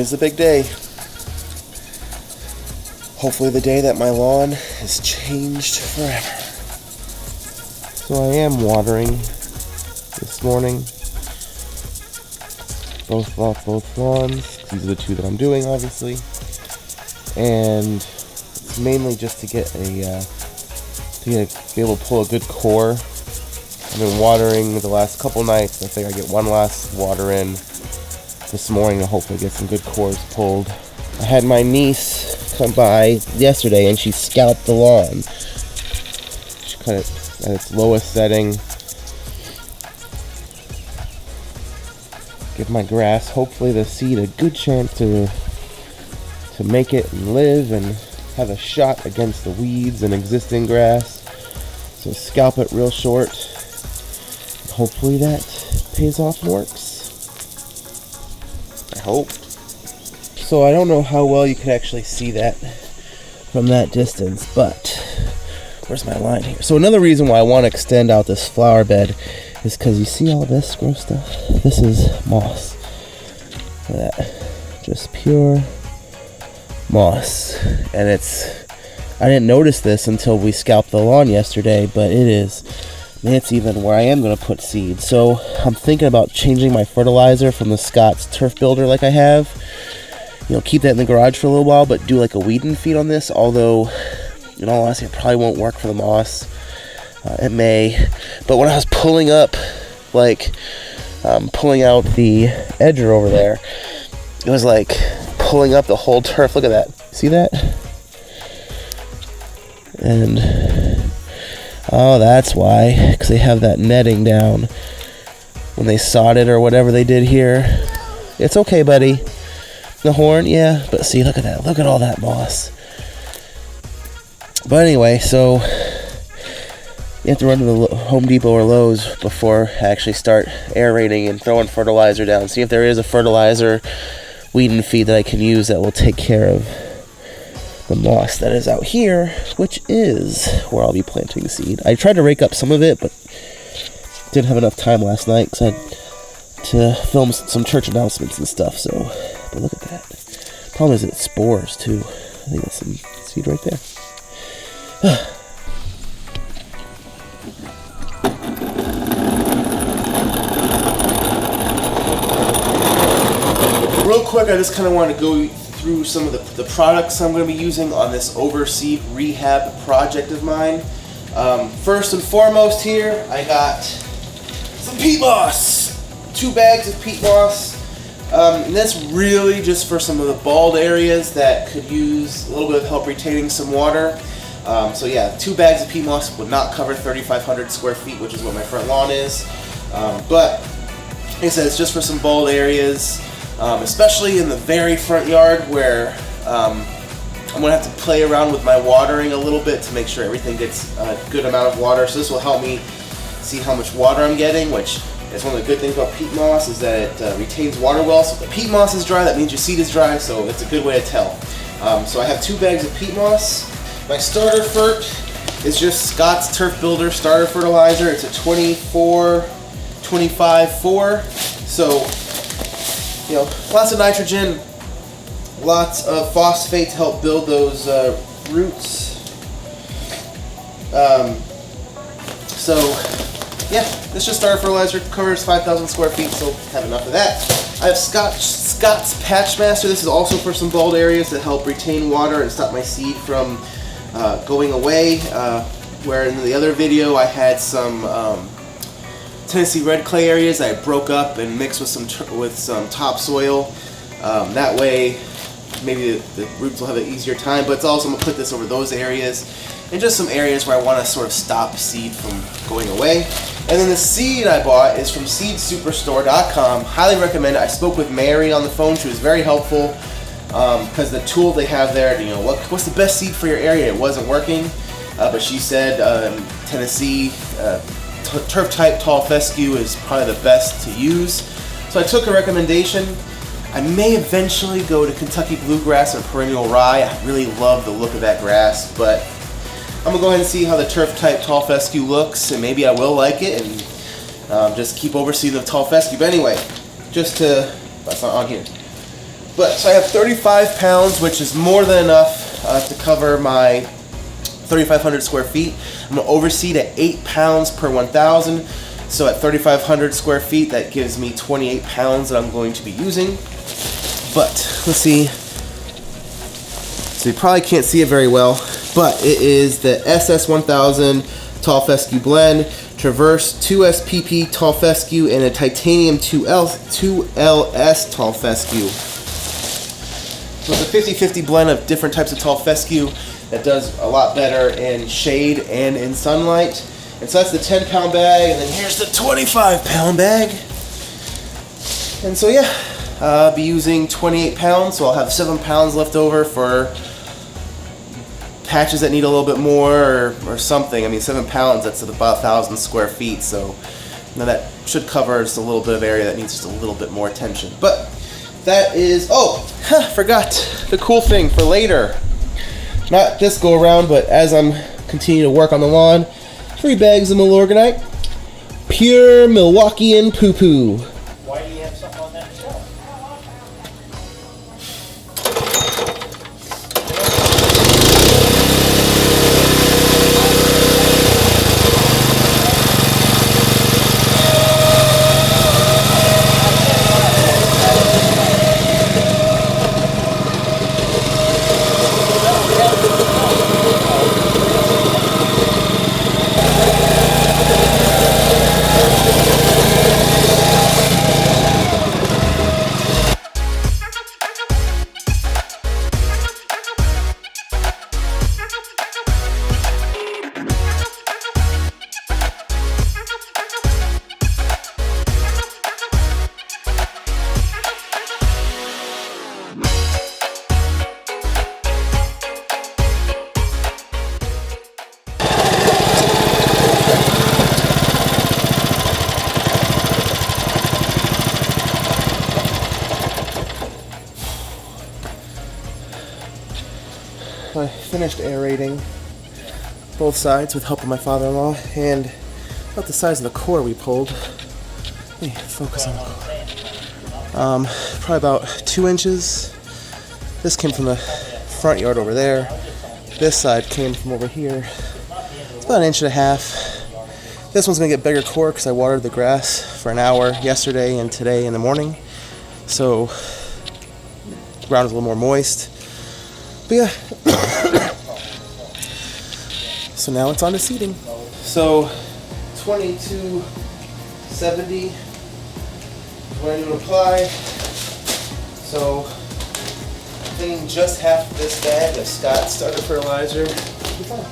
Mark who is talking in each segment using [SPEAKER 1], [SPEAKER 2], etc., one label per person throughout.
[SPEAKER 1] is the big day. Hopefully the day that my lawn is changed forever. So I am watering this morning. Both lawns. These are the two that I'm doing, obviously. And it's mainly just to get be able to pull a good core. I've been watering the last couple nights. I think I get one last water in this morning to hopefully get some good cores pulled. I had my niece come by yesterday and she scalped the lawn. She cut it at its lowest setting. Give my grass, hopefully the seed, a good chance to make it and live and have a shot against the weeds and existing grass. So scalp it real short. Hopefully that pays off and works. I hope. So I don't know how well you can actually see that from that distance, but where's my line here? So another reason why I want to extend out this flower bed is because you see all this gross stuff? This is moss. Look at that. Just pure moss. And I didn't notice this until we scalped the lawn yesterday, but it's even where I am going to put seed. So I'm thinking about changing my fertilizer from the Scott's Turf Builder like I have. Keep that in the garage for a little while, but do like a weed and feed on this. Although, in all honesty, it probably won't work for the moss. It may. But when I was pulling up, pulling out the edger over there, it was like pulling up the whole turf. Look at that. See that? And oh, that's why, because they have that netting down when they sod it or whatever they did here. It's okay, buddy. The horn, yeah, but see, look at that. Look at all that moss. But anyway, so you have to run to the Home Depot or Lowe's before I actually start aerating and throwing fertilizer down. See if there is a fertilizer weed and feed that I can use that will take care of the moss that is out here, which is where I'll be planting seed. I tried to rake up some of it, but didn't have enough time last night because I had to film some church announcements and stuff. So, but look at that. Problem is, it's spores too. I think that's some seed right there. Real quick, I just kind of want to go through some of the products I'm going to be using on this overseed rehab project of mine. First and foremost here, I got some peat moss. 2 bags of peat moss. And that's really just for some of the bald areas that could use a little bit of help retaining some water. So yeah, 2 bags of peat moss would not cover 3,500 square feet, which is what my front lawn is. But like I said, it's just for some bald areas, especially in the very front yard where I'm going to have to play around with my watering a little bit to make sure everything gets a good amount of water. So this will help me see how much water I'm getting, which is one of the good things about peat moss is that it retains water well. So if the peat moss is dry, that means your seed is dry, so it's a good way to tell. So I have 2 bags of peat moss. My starter fert is just Scott's Turf Builder starter fertilizer. It's a 24-25-4. So, lots of nitrogen, lots of phosphate to help build those roots. Yeah, this just starter fertilizer, covers 5,000 square feet, so have enough of that. I have Scott's Patch Master. This is also for some bald areas to help retain water and stop my seed from going away. Where in the other video I had some Tennessee red clay areas I broke up and mixed with some topsoil. That way, maybe the roots will have an easier time. But it's also I'm gonna put this over those areas. And just some areas where I want to sort of stop seed from going away. And then the seed I bought is from seedsuperstore.com. Highly recommend it. I spoke with Mary on the phone. She was very helpful because the tool they have there, what's the best seed for your area? It wasn't working, but she said Tennessee turf type tall fescue is probably the best to use. So I took a recommendation. I may eventually go to Kentucky bluegrass or perennial rye. I really love the look of that grass, but I'm going to go ahead and see how the turf type tall fescue looks, and maybe I will like it and just keep overseeing the tall fescue. But anyway, that's not on here. But so I have 35 pounds, which is more than enough to cover my 3,500 square feet. I'm gonna overseed at 8 pounds per 1,000. So at 3,500 square feet, that gives me 28 pounds that I'm going to be using. But let's see. So you probably can't see it very well, but it is the SS1000 Tall Fescue blend, Traverse 2SPP Tall Fescue, and a Titanium 2LS Tall Fescue. So it's a 50-50 blend of different types of Tall Fescue that does a lot better in shade and in sunlight. And so that's the 10-pound bag, and then here's the 25-pound bag. And so yeah, I'll be using 28 pounds, so I'll have 7 pounds left over for patches that need a little bit more or something. I mean, 7 pounds, that's about 1,000 square feet, so now that should cover just a little bit of area that needs just a little bit more attention. But that is, forgot the cool thing for later. Not this go around, but as I'm continuing to work on the lawn, 3 bags of Milorganite, pure Milwaukeean poo-poo.
[SPEAKER 2] Why do you have something on that shelf?
[SPEAKER 1] I finished aerating both sides with help of my father-in-law, and about the size of the core we pulled. Let me focus on the core. Probably about 2 inches. This came from the front yard over there. This side came from over here. It's about 1.5 inches. This one's gonna get bigger core because I watered the grass for an hour yesterday and today in the morning. So the ground is a little more moist. But yeah. So now it's on to seeding. So 2270 is what I'm going to apply. So cleaning just half this bag of Scott's starter fertilizer. It'll be fine.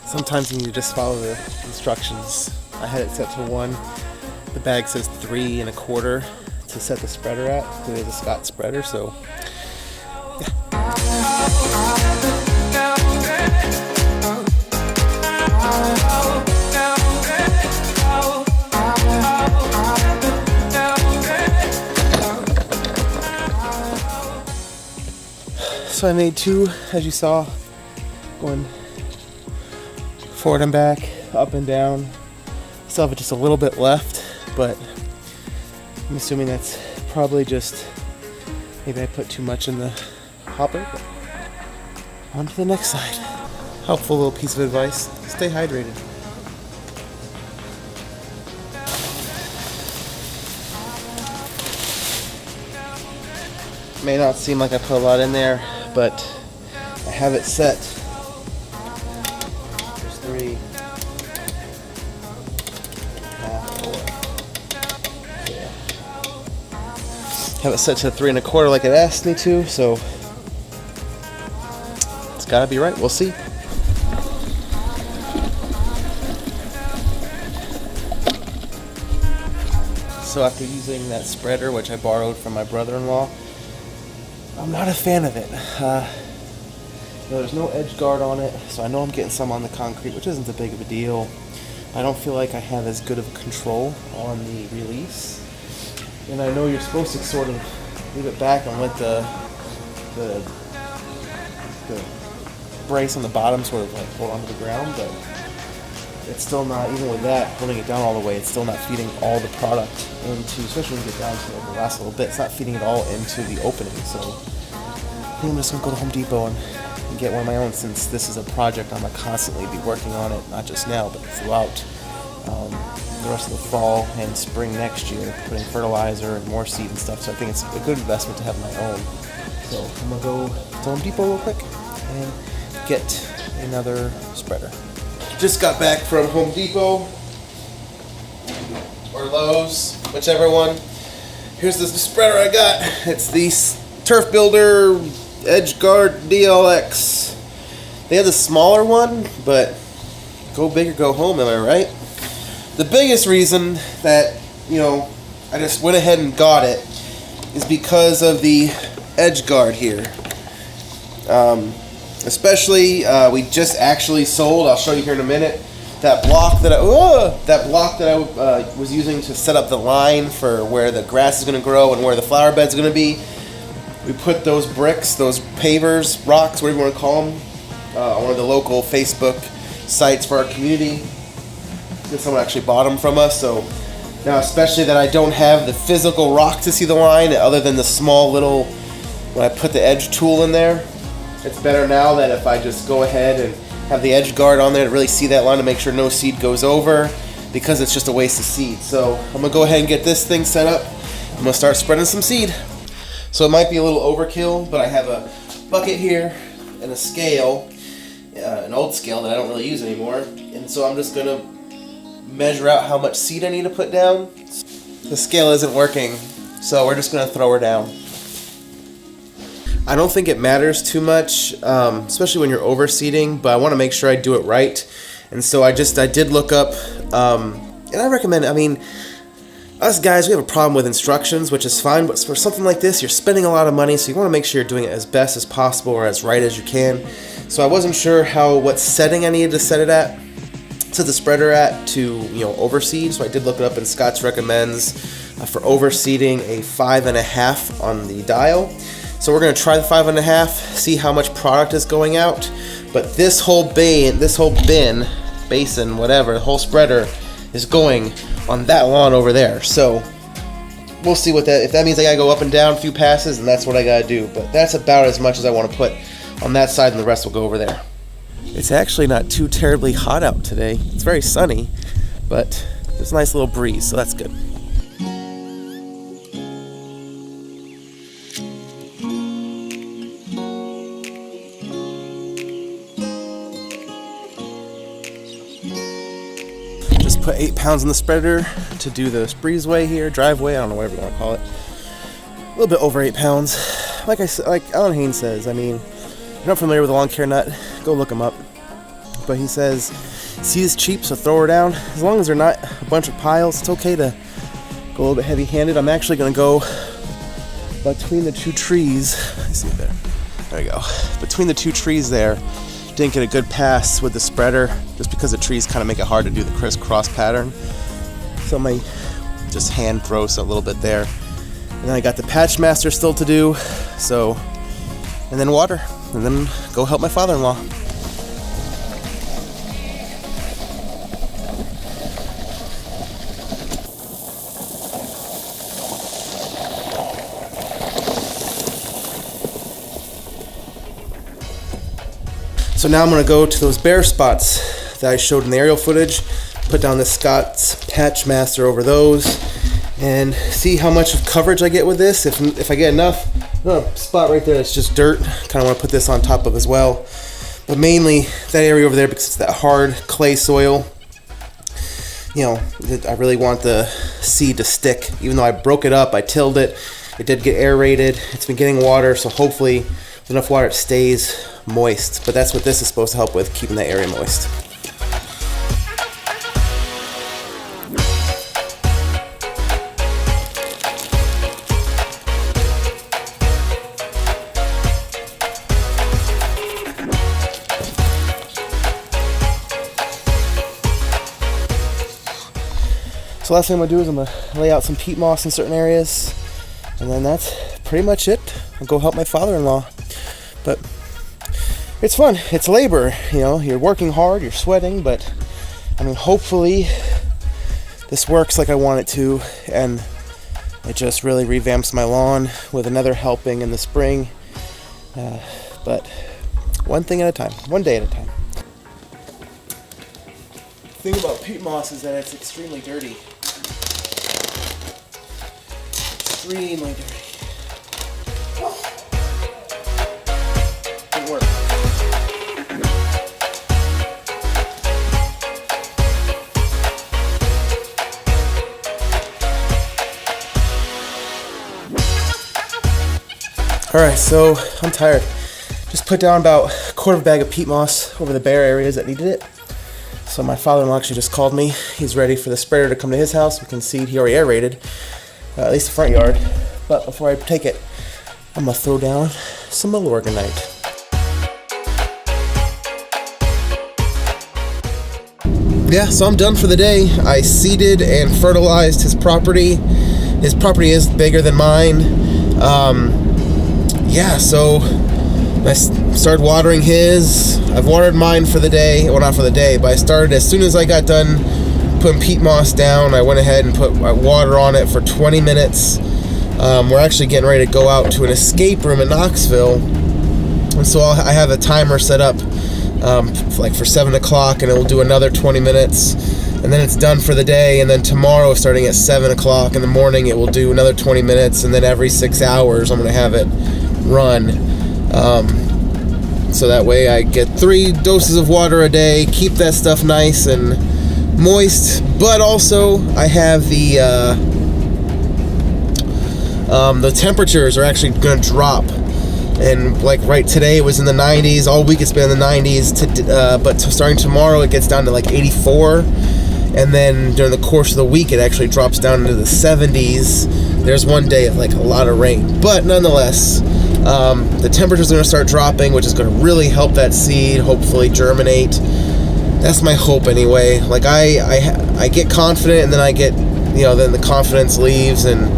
[SPEAKER 1] Sometimes you need to just follow the instructions. I had it set to 1. The bag says 3 1/4 to set the spreader at. It is a Scott spreader, so yeah. So I made 2, as you saw, going forward and back, up and down. Still have just a little bit left, but I'm assuming that's probably just, maybe I put too much in the hopper. But on to the next side. Helpful little piece of advice, stay hydrated. May not seem like I put a lot in there, but I have it set. There's 3. Have it set to 3 1/4 like it asked me to, so it's gotta be right. We'll see. So after using that spreader, which I borrowed from my brother-in-law, I'm not a fan of it. Now, there's no edge guard on it, so I know I'm getting some on the concrete, which isn't that big of a deal. I don't feel like I have as good of a control on the release. And I know you're supposed to sort of leave it back and let the brace on the bottom sort of like hold onto the ground, but it's still not, even with that, holding it down all the way, it's still not feeding all the product into, especially when you get down to the last little bit, it's not feeding it all into the opening. So I think I'm just going to go to Home Depot and get one of my own, since this is a project I'm going to constantly be working on it, not just now, but throughout the rest of the fall and spring next year, putting fertilizer and more seed and stuff. So I think it's a good investment to have my own. So I'm going to go to Home Depot real quick and get another spreader. Just got back from Home Depot or Lowe's, whichever one. Here's the spreader I got. It's the Turf Builder Edge Guard DLX. They have the smaller one, but go big or go home, am I right? The biggest reason that, I just went ahead and got it is because of the edge guard here. Especially, we just actually sold, I'll show you here in a minute, that block that I was using to set up the line for where the grass is going to grow and where the flower bed's going to be. We put those bricks, those pavers, rocks, whatever you want to call them, on one of the local Facebook sites for our community. Someone actually bought them from us, so now, especially that I don't have the physical rock to see the line, other than the small little, when I put the edge tool in there, it's better now that if I just go ahead and have the edge guard on there to really see that line to make sure no seed goes over, because it's just a waste of seed. So I'm going to go ahead and get this thing set up. I'm going to start spreading some seed. So it might be a little overkill, but I have a bucket here and a scale, an old scale that I don't really use anymore, and so I'm just going to measure out how much seed I need to put down. The scale isn't working, so we're just going to throw her down. I don't think it matters too much, especially when you're overseeding, but I want to make sure I do it right. And so I did look up, and I recommend, us guys, we have a problem with instructions, which is fine, but for something like this, you're spending a lot of money, so you want to make sure you're doing it as best as possible or as right as you can. So I wasn't sure what setting I needed to set it at, set the spreader at to, overseed. So I did look it up, and Scott's recommends for overseeding a 5.5 on the dial. So we're going to try the 5.5, see how much product is going out. But this whole basin, whatever, the whole spreader is going on that lawn over there. So we'll see if that means I got to go up and down a few passes, and that's what I got to do. But that's about as much as I want to put on that side, and the rest will go over there. It's actually not too terribly hot out today. It's very sunny, but there's a nice little breeze, so that's good. Just put 8 pounds in the spreader to do the breezeway here, driveway, I don't know, whatever you want to call it. A little bit over 8 pounds. Like Alan Haynes says, if you're not familiar with the lawn care nut, go look him up. But he says, seed is cheap, so throw her down. As long as they're not a bunch of piles, it's okay to go a little bit heavy-handed. I'm actually going to go between the two trees. I see it there. There we go. Between the two trees there, didn't get a good pass with the spreader, just because the trees kind of make it hard to do the crisscross pattern. So I might just hand throw a little bit there. And then I got the patch master still to do, and then water, and then go help my father-in-law. So now I'm going to go to those bare spots that I showed in the aerial footage, put down the Scott's Patch Master over those, and see how much of coverage I get with this. If I get enough, spot right there that's just dirt, kind of want to put this on top of as well. But mainly that area over there, because it's that hard clay soil. I really want the seed to stick. Even though I broke it up, I tilled it, it did get aerated, it's been getting water, so hopefully with enough water it stays moist. But that's what this is supposed to help with, keeping that area moist. So last thing I'm gonna do is I'm gonna lay out some peat moss in certain areas, and then that's pretty much it. I'll go help my father-in-law. But it's fun. It's labor, you know. You're working hard, you're sweating, but I mean, hopefully this works like I want it to, and it just really revamps my lawn with another helping in the spring. But one thing at a time, one day at a time. The thing about peat moss is that it's extremely dirty. Extremely dirty. Good work. Alright, so I'm tired. Just put down about a quarter of a bag of peat moss over the bare areas that needed it. So my father-in-law actually just called me. He's ready for the spreader to come to his house. We can seed. He already aerated, at least the front yard. But before I take it, I'm going to throw down some Milorganite. Yeah, so I'm done for the day. I seeded and fertilized his property. His property is bigger than mine. Yeah, so I started watering his. I've watered mine for the day. Well, not for the day, but I started as soon as I got done putting peat moss down. I went ahead and put water on it for 20 minutes. We're actually getting ready to go out to an escape room in Knoxville. And so I have a timer set up like for 7 o'clock, and it will do another 20 minutes. And then it's done for the day. And then tomorrow, starting at 7 o'clock in the morning, it will do another 20 minutes. And then every 6 hours, I'm going to have it run. So that way I get 3 doses of water a day, keep that stuff nice and moist, but also I have the temperatures are actually going to drop. And like right today it was in the 90s, all week it's been in the 90s, but starting tomorrow it gets down to like 84, and then during the course of the week it actually drops down into the 70s. There's one day of like a lot of rain, but nonetheless, the temperatures are going to start dropping, which is going to really help that seed hopefully germinate. That's my hope anyway. Like I get confident, and then I get, you know, then the confidence leaves, and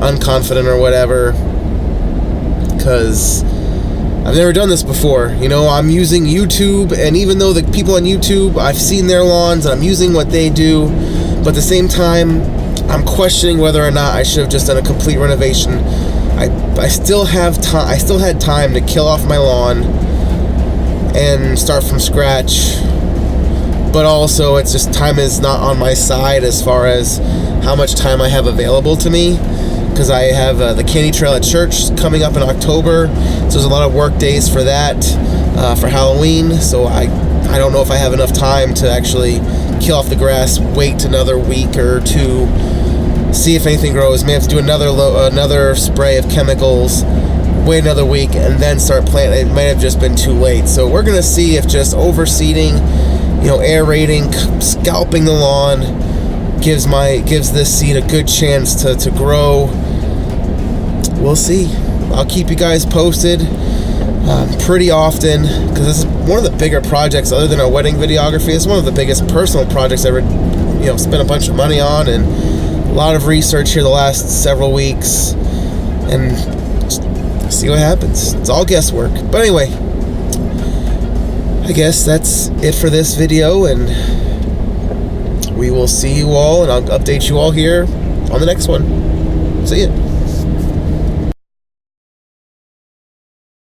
[SPEAKER 1] unconfident or whatever, because I've never done this before. You know, I'm using YouTube, and even though the people on YouTube, I've seen their lawns and I'm using what they do, but at the same time I'm questioning whether or not I should have just done a complete renovation. I still have time. I still had time to kill off my lawn and start from scratch, but also it's just time is not on my side as far as how much time I have available to me, because I have the candy trail at church coming up in October, so there's a lot of work days for that, for Halloween. So I don't know if I have enough time to actually kill off the grass, wait another week or two, see if anything grows. May have to do another spray of chemicals, wait another week, and then start planting. It might have just been too late. So we're gonna see if just overseeding, you know, aerating, scalping the lawn gives this seed a good chance to grow. We'll see. I'll keep you guys posted pretty often, because this is one of the bigger projects other than our wedding videography. It's one of the biggest personal projects I ever, you know, spent a bunch of money on, and a lot of research here the last several weeks, and see what happens. It's all guesswork. But anyway, I guess that's it for this video, and we will see you all, and I'll update you all here on the next one. See ya.